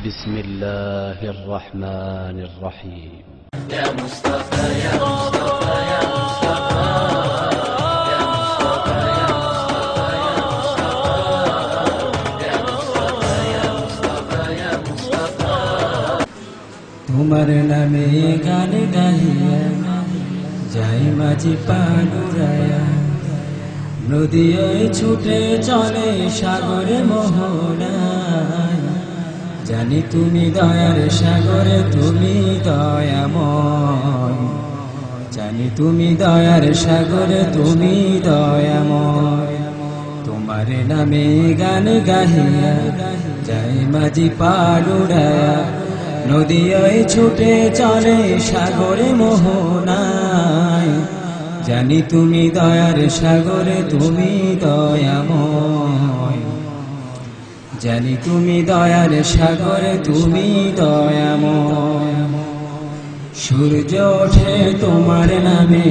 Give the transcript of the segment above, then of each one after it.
بسم الله الرحمن الرحيم. يا مصطفى يا مصطفى يا مصطفى يا مصطفى يا مصطفى يا مصطفى يا مصطفى তোমার নামে গান গাইয়া যাই মাঝি পানুরায়া নদী ওই ছুটে চলে সাগরে মোহনায় জানি তুমি দয়ার সাগরে তুমি দয়াময় জানি তুমি দয়ার সাগরে তুমি দয়াময় তোমার নামে গান গাহিয়া যাই মাঝি পানুরায়া নদী ওই ছুটে চলে সাগরে মোহনায় জানি তুমি দয়ার সাগরে তুমি দয়াময় জানি তুমি দয়ার সাগরে তুমি দয়াময় সূর্য ওঠে তোমার নামে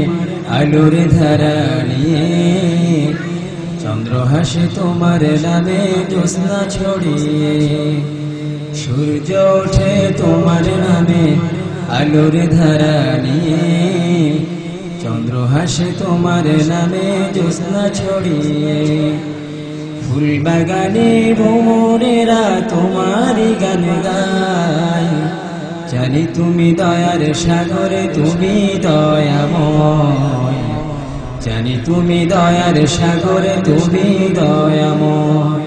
আলোর ধারা নিয়ে চন্দ্র হাসে তোমার নামে জ্যোৎস্না ছড়িয়ে সূর্য ওঠে তোমার নামে আলোর ধারা নিয়ে চন্দ্র হাসে তোমার নামে জ্যোৎস্না ছড়িয়ে ফুল বাগানে ভ্রমরেরা তোমারই গান গায় জানি তুমি দয়ার সাগরে তুমি দয়াময় জানি তুমি দয়ার সাগরে তুমি দয়াময়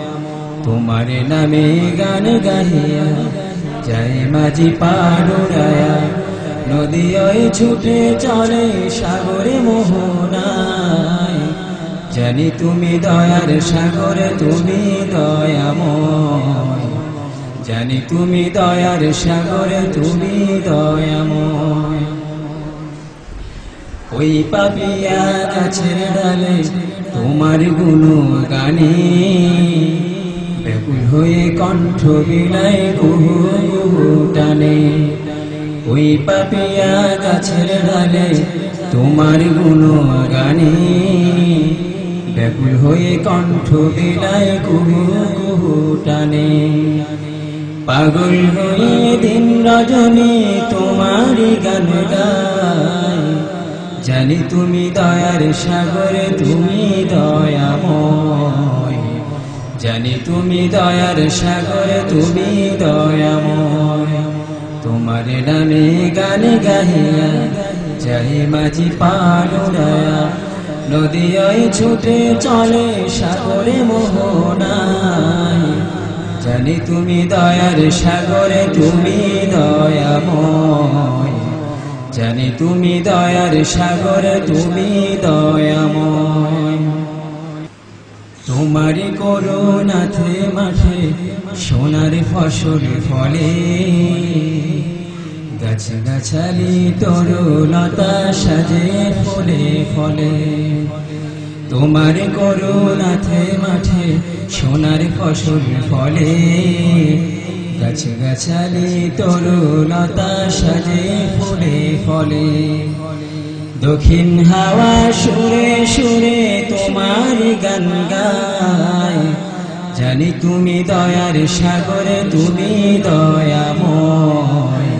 তোমার নামে গান গাহিয়া যাই মাঝি পানুরায়া নদী ওই ছুটে চলে সাগরে মোহনায় জানি তুমি দয়ার সাগরে তুমি দয়াময় জানি তুমি দয়ার সাগরে তুমি দয়াময় ওই পাপিয়া গাছের ডালে তোমার গুণগানে ব্যাকুল হয়ে কণ্ঠ বিলাই কুহু কুহু টানে ওই পাপিয়া গাছের ডালে তোমার গুণগানে ব্যাকুল হয়ে কণ্ঠ বিলাই কুহু কুহু টানে পাগল হয়ে দিন রজনী তোমারই গান গায় জানি তুমি দয়ার সাগরে তুমি দয়াময় জানি তুমি দয়ার সাগরে তুমি দয়াময় তোমার নামে গান গাহিয়া যাই মাঝি পানুরায়া নদী ওই ছুটে চলে সাগরে মোহনায় জানি তুমি দয়ার সাগরে তুমি দয়াময় জানি তুমি দয়ার সাগরে তুমি দয়াময় তোমারি করুণাতে মাঠে সোনার ফসল ফলে গাছ গাছালি তরুলতা সাজে ফলে ফলে তোমার করুণাতে মাঠে সোনার ফসল ফলে গাছ গাছালি তরুলতা সাজে ফলে ফলে দক্ষিণ হাওয়া সুরে সুরে তোমার গান গায় জানি তুমি দয়ার সাগরে তুমি দয়াময়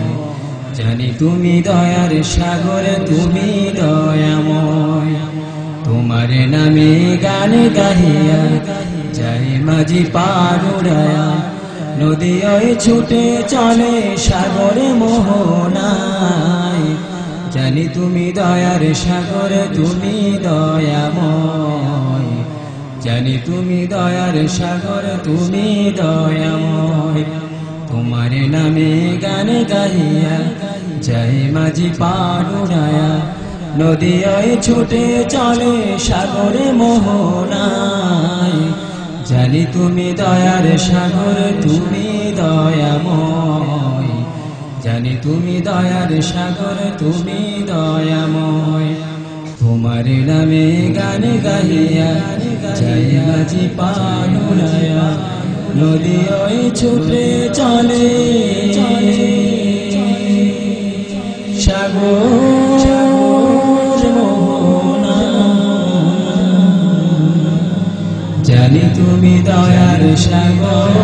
জানি তুমি দয়ার সাগরে তুমি দয়াময় তোমার নামে গান গাহিয়া যাই মাঝি পানুরায়া নদী ওই ছুটে চলে সাগরে মোহনায় জানি তুমি দয়ার সাগরে তুমি দয়াময় জানি তুমি দয়ার সাগরে তুমি দয়াময় তোমার নামে গান গাহিয়া যাই মাঝি পানুরায়া নদী ওই ছুটে চলে সাগরে মোহনায় জানি তুমি দয়ার সাগরে তুমি দয়াময় জানি তুমি দয়ার সাগরে তুমি দয়াময় তোমার নামে গান গাহিয়া যাই মাঝি পানুরায়া নদী ওই ছুটে চলে সাগর মোহনায় জানি তুমি দয়ার সাগর